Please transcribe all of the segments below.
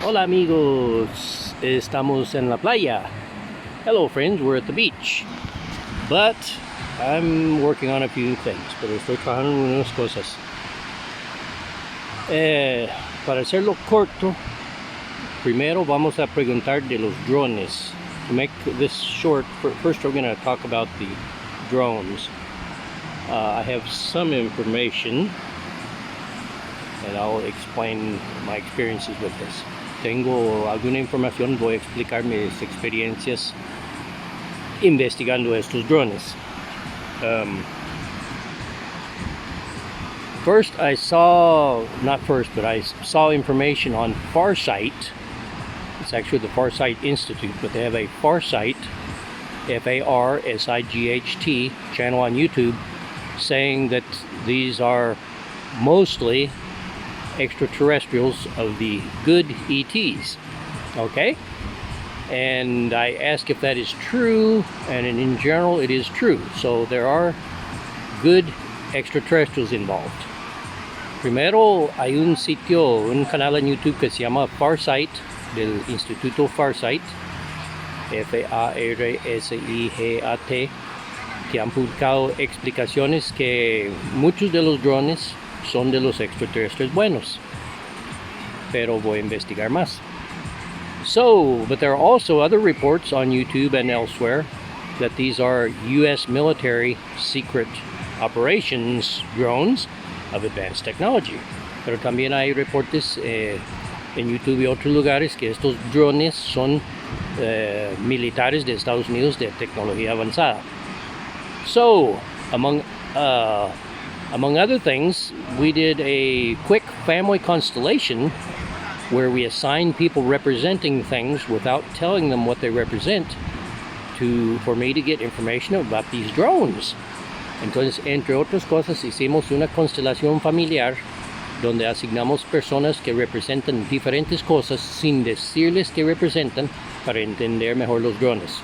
Hola amigos, estamos en la playa. Hello friends, we're at the beach. But I'm working on a few things, pero estoy trabajando en unas cosas. Para hacerlo corto, primero vamos a preguntar de los drones. To make this short, first we're going to talk about the drones. I have some information and I'll explain my experiences with this. Tengo alguna información, voy a explicar mis experiencias investigando estos drones. First, I saw information on Farsight. It's actually the Farsight Institute, but they have a Farsight, F-A-R-S-I-G-H-T, channel on YouTube saying that these are mostly extraterrestrials of the good ETs. Okay? And I asked if that is true, and in general it is true. So there are good extraterrestrials involved. Primero, hay un canal en YouTube que se llama Farsight, del Instituto Farsight, F-A-R-S-I-G-A-T, que han publicado explicaciones que muchos de los drones son de los extraterrestres buenos, pero voy a investigar más. So, but there are also other reports on YouTube and elsewhere that these are U.S. military secret operations drones of advanced technology. Pero también hay reportes en YouTube y otros lugares que estos drones son militares de Estados Unidos de tecnología avanzada. So, among other things, we did a quick family constellation where we assigned people representing things without telling them what they represent for me to get information about these drones. Entonces, entre otras cosas, hicimos una constelación familiar donde asignamos personas que representan diferentes cosas sin decirles que representan para entender mejor los drones.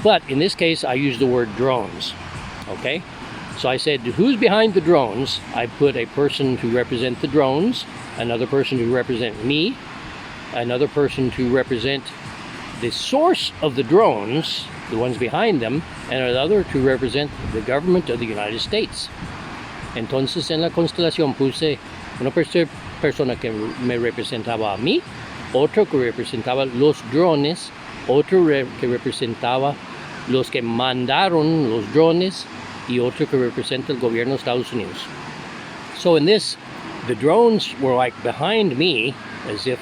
But in this case, I used the word drones. Okay? So I said, who's behind the drones? I put a person to represent the drones, another person to represent me, another person to represent the source of the drones, the ones behind them, and another to represent the government of the United States. Entonces en la constelación puse una persona que me representaba a mí, otro que representaba los drones, otro que representaba los que mandaron los drones, y otro que representa el gobierno de Estados Unidos. So in this, the drones were like behind me, as if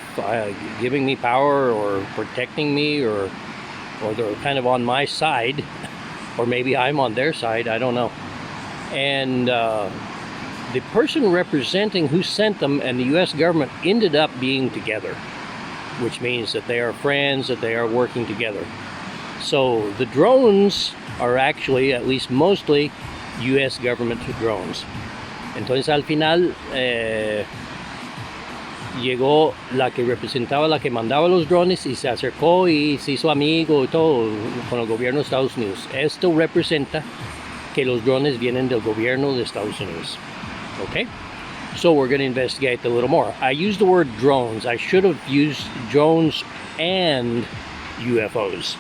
giving me power or protecting me, or they're kind of on my side, or maybe I'm on their side, I don't know. And the person representing who sent them and the U.S. government ended up being together, which means that they are friends, that they are working together. So the drones are actually, at least mostly, U.S. government drones. Entonces al final llegó la que representaba, la que mandaba los drones, y se acercó y se hizo amigo y todo con el gobierno de Estados Unidos. Esto representa que los drones vienen del gobierno de Estados Unidos. Okay? So we're going to investigate a little more. I used the word drones. I should have used drones and UFOs,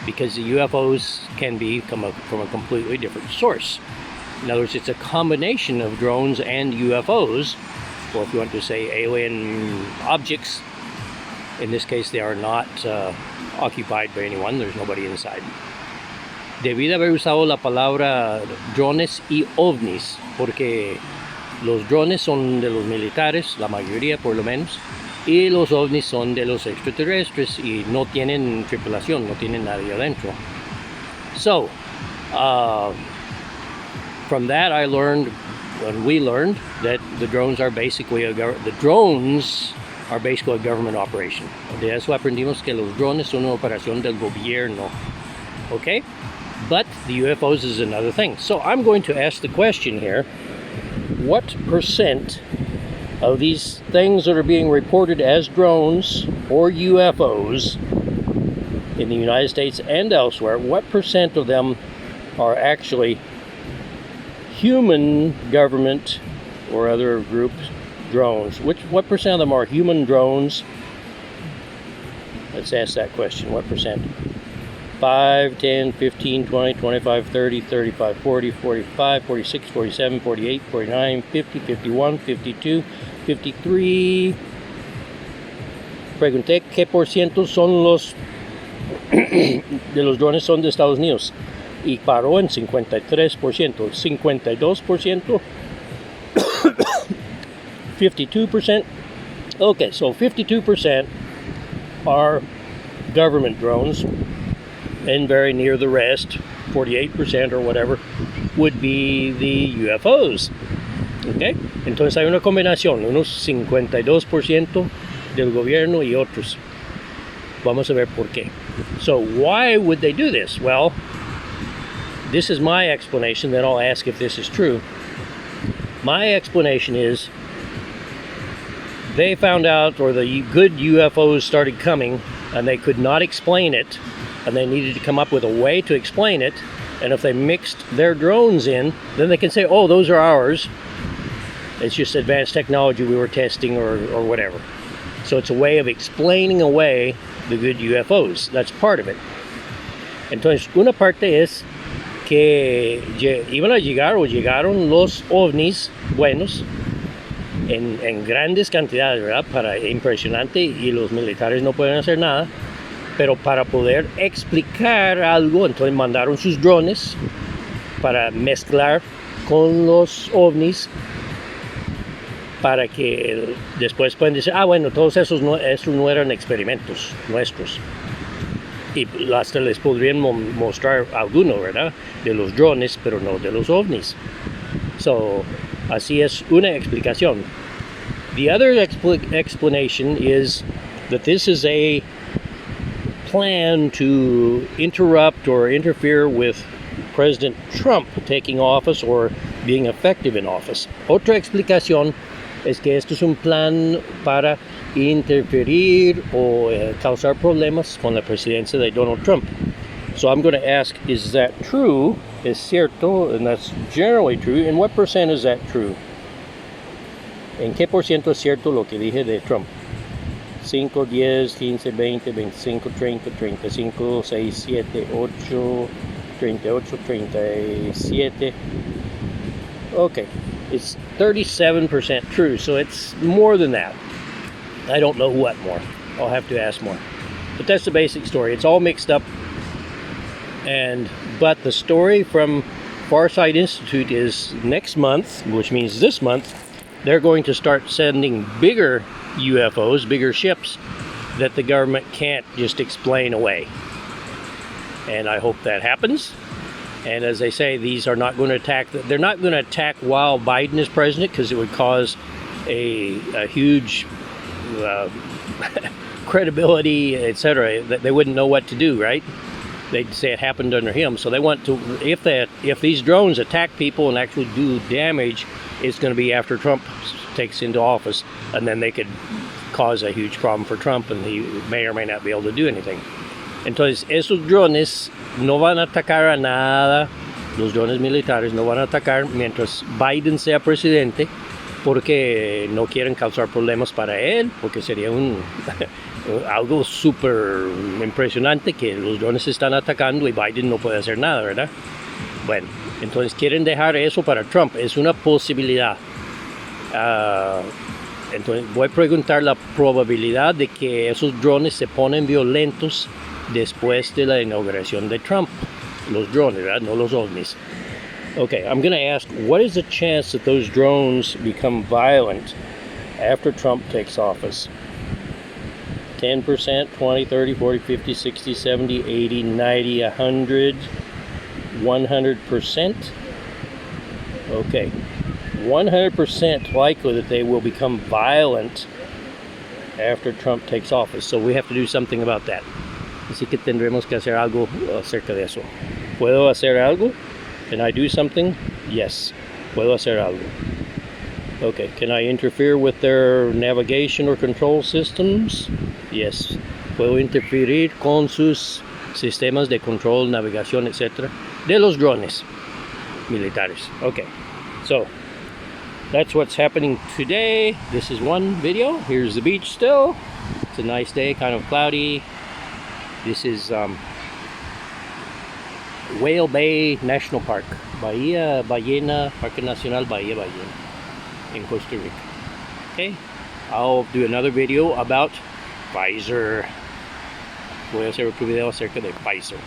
because the UFOs can be from a completely different source. In other words, it's a combination of drones and UFOs, or if you want to say alien objects. In this case, they are not occupied by anyone. There's nobody inside. Debí de haber usado la palabra drones y ovnis, porque los drones son de los militares, la mayoría por lo menos, y los ovnis son de los extraterrestres y no tienen tripulación, no tienen nadie adentro. So, from that we learned that the drones are basically a government operation. De eso aprendimos que los drones son una operación del gobierno. Okay? But the UFOs is another thing. So I'm going to ask the question here, what percent of these things that are being reported as drones or UFOs in the United States and elsewhere, what percent of them are actually human government or other groups drones, what percent of them are human drones? Let's ask that question. What percent? 5, 10, 15, 20, 25, 30, 35, 40, 45, 46, 47, 48, 49, 50, 51, 52, 53. Pregunté qué por ciento son los de los drones son de Estados Unidos y paró en 53%, 52%, 52%. Okay, so 52% are government drones, and very near the rest, 48% or whatever, would be the UFOs. Okay, entonces hay una combinación, unos 52% del gobierno y otros. Vamos a ver por qué. So why would they do this? Well, this is my explanation, then I'll ask if this is true. My explanation is they found out, or the good UFOs started coming, and they could not explain it, and they needed to come up with a way to explain it, and if they mixed their drones in, then they can say, oh, those are ours. It's just advanced technology we were testing or whatever. So it's a way of explaining away the good UFOs. That's part of it. Entonces, una parte es que iban a llegar o llegaron los ovnis buenos en grandes cantidades, ¿verdad? Impresionante, y los militares no pueden hacer nada, pero para poder explicar algo, entonces mandaron sus drones para mezclar con los ovnis, para que después puedan decir, bueno, todos esos no eran experimentos nuestros. Y hasta les podrían mostrar alguno, ¿verdad? De los drones, pero no de los ovnis. So, así es una explicación. The other explanation is that this is a plan to interrupt or interfere with President Trump taking office or being effective in office. Otra explicación es que esto es un plan para interferir o causar problemas con la presidencia de Donald Trump. So I'm going to ask, is that true? Es cierto, and that's generally true. And what percent is that true? ¿En qué por ciento es cierto lo que dije de Trump? 5, 10, 15, 20, 25, 30, 35, 6, 7, 8, 38, 37. Okay, it's 37% true, so it's more than that. I don't know what more. I'll have to ask more. But that's the basic story. It's all mixed up. But the story from Farsight Institute is next month, which means this month, they're going to start sending bigger UFOs, bigger ships that the government can't just explain away. And I hope that happens. And as they say, these are not going to attack. They're not going to attack while Biden is president, because it would cause a huge credibility, etc. They wouldn't know what to do, right? They'd say it happened under him. So they want to, if these drones attack people and actually do damage, it's going to be after Trump takes into office, and then they could cause a huge problem for Trump, and he may or may not be able to do anything. Entonces, esos drones no van a atacar a nada, los drones militares no van a atacar mientras Biden sea presidente, porque no quieren causar problemas para él, porque sería algo súper impresionante que los drones están atacando y Biden no puede hacer nada, ¿verdad? Bueno, entonces quieren dejar eso para Trump, es una posibilidad. Entonces voy a preguntar la probabilidad de que esos drones se ponen violentos después de la inauguración de Trump. Los drones, ¿verdad? No los ovnis. Okay, I'm going to ask, what is the chance that those drones become violent after Trump takes office? 10%, 20, 30, 40, 50, 60, 70, 80, 90, 100, 100%? Okay, 100% likely that they will become violent after Trump takes office. So we have to do something about that. Así que tendremos que hacer algo acerca de eso. ¿Puedo hacer algo? Can I do something? Yes. ¿Puedo hacer algo? Okay. Can I interfere with their navigation or control systems? Yes. ¿Puedo interferir con sus sistemas de control, navegación, etcétera, de los drones militares? Okay. So, that's what's happening today. This is one video. Here's the beach still. It's a nice day, kind of cloudy. This is Whale Bay National Park, Bahía Ballena, Parque Nacional Bahía Ballena in Costa Rica. Okay, I'll do another video about Pfizer. Voy a hacer otro video acerca de Pfizer.